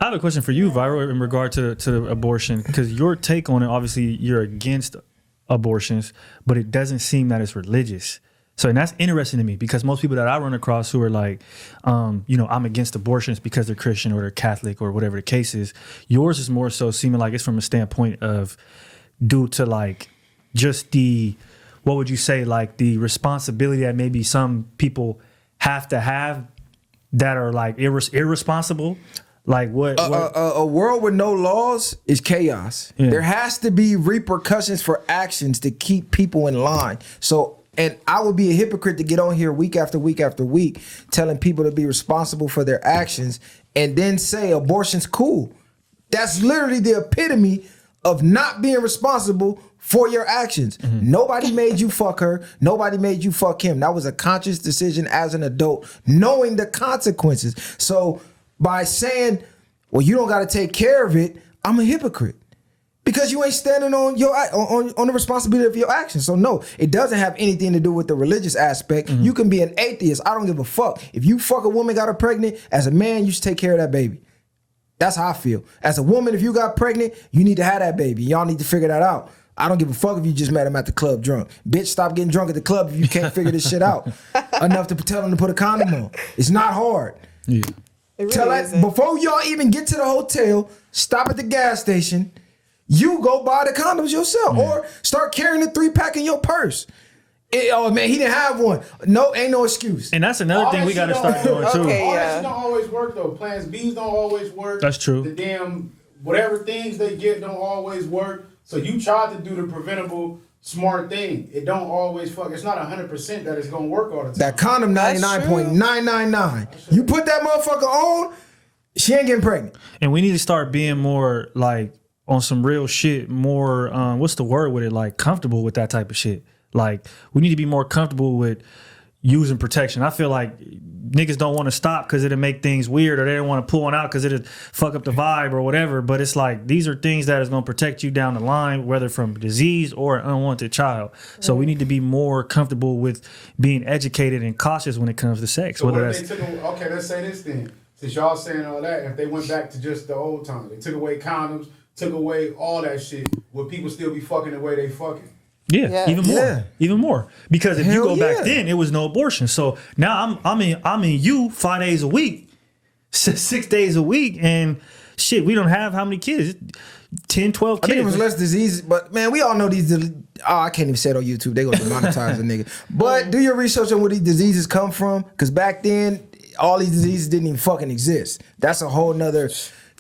I have a question for you, Viral, in regard to abortion, because your take on it, obviously, you're against abortions, but it doesn't seem that it's religious. So, and that's interesting to me because most people that I run across who are like, I'm against abortions because they're Christian or they're Catholic or whatever the case is. Yours is more so seeming like it's from a standpoint of due to like just what would you say, like the responsibility that maybe some people have to have that are like irresponsible. Like what? A world with no laws is chaos. Yeah. There has to be repercussions for actions to keep people in line. So, and I would be a hypocrite to get on here week after week after week telling people to be responsible for their actions and then say abortion's cool. That's literally the epitome of not being responsible for your actions. Mm-hmm. Nobody made you fuck her. Nobody made you fuck him. That was a conscious decision as an adult, knowing the consequences. So by saying, well, you don't got to take care of it, I'm a hypocrite. Because you ain't standing on your on the responsibility of your actions. So no, it doesn't have anything to do with the religious aspect. Mm-hmm. You can be an atheist. I don't give a fuck. If you fuck a woman, got her pregnant, as a man, you should take care of that baby. That's how I feel. As a woman, if you got pregnant, you need to have that baby. Y'all need to figure that out. I don't give a fuck if you just met him at the club drunk. Bitch, stop getting drunk at the club if you can't figure this shit out. Enough to tell him to put a condom on. It's not hard. Yeah. Really tell that before y'all even get to the hotel, stop at the gas station, you go buy the condoms yourself or start carrying the 3-pack in your purse. Oh man, he didn't have one. No, ain't no excuse. And that's another thing we got to start doing too. Okay, all that shit don't always work though. Plans B's don't always work. That's true. The damn whatever things they get don't always work. So you tried to do the preventable smart thing. It don't always fuck. It's not 100% that it's gonna work all the time. That condom 99.999. You put that motherfucker on, she ain't getting pregnant. And we need to start being more like on some real shit, more what's the word with it? Like comfortable with that type of shit. Like we need to be more comfortable with using protection. I feel like niggas don't want to stop because it'll make things weird, or they don't want to pull one out because it'll fuck up the vibe or whatever. But it's like these are things that is going to protect you down the line, whether from disease or an unwanted child. So we need to be more comfortable with being educated and cautious when it comes to sex. So whether that's okay, let's say this then. Since y'all saying all that, if they went back to just the old times, they took away condoms, took away all that shit, would people still be fucking the way they fucking? Yeah, even more. Because if you go back then, it was no abortion. So now I'm in you 5 days a week, 6 days a week, and shit, we don't have how many kids? 10, 12 kids. I think it was less diseases, but man, we all know these. I can't even say it on YouTube. They gonna demonetize the nigga. But do your research on where these diseases come from, because back then all these diseases didn't even fucking exist. That's a whole nother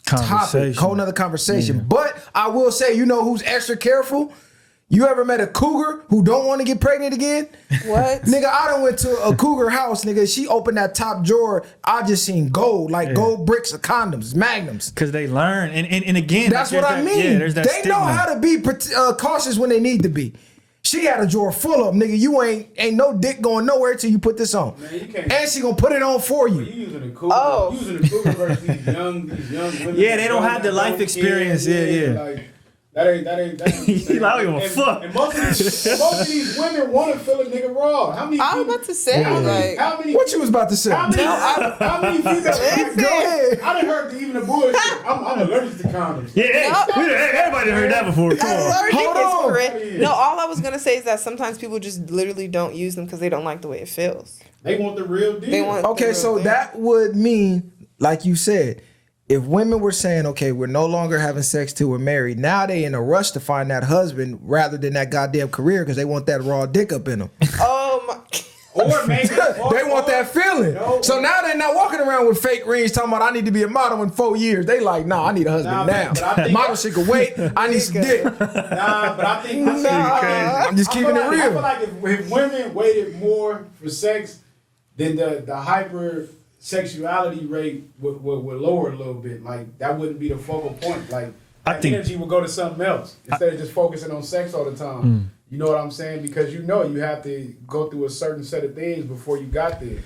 topic, whole nother conversation. Yeah. But I will say, you know who's extra careful? You ever met a cougar who don't want to get pregnant again? What? Nigga, I done went to a cougar house, nigga. She opened that top drawer. I just seen gold, like gold bricks of condoms, magnums. Because they learn. And again, that's what I mean. Yeah, there's that they know how to be cautious when they need to be. She had a drawer full of them, nigga. You ain't no dick going nowhere till you put this on. Man, you can't. And she gonna put it on for you. You using a cougar? Using a cougar versus these young women. Yeah, they don't have the life experience. Yeah. Like, That ain't. I don't give a fuck. And most of these women want to feel a nigga raw. How many? I was about to say, like, how many? What you was about to say? How many females? Go ahead. I done heard even the bullshit. I'm allergic to condoms. Yeah, everybody heard that before. Come on. Hold on. No, all I was gonna say is that sometimes people just literally don't use them because they don't like the way it feels. They want the real deal. Okay, so that would mean, like you said, if women were saying, okay, we're no longer having sex till we're married, now they in a rush to find that husband rather than that goddamn career because they want that raw dick up in them. Oh my. Or maybe they want that feeling. No. So now they're not walking around with fake rings talking about I need to be a model in 4 years. They like, nah, I need a husband now. Model shit can wait. I need some dick. But I think I'm just keeping it real. I feel like if women waited more for sex, then the hyper sexuality rate would lower a little bit. Like that wouldn't be the focal point. Like that energy would go to something else instead of just focusing on sex all the time. You know what I'm saying? Because you have to go through a certain set of things before you got there.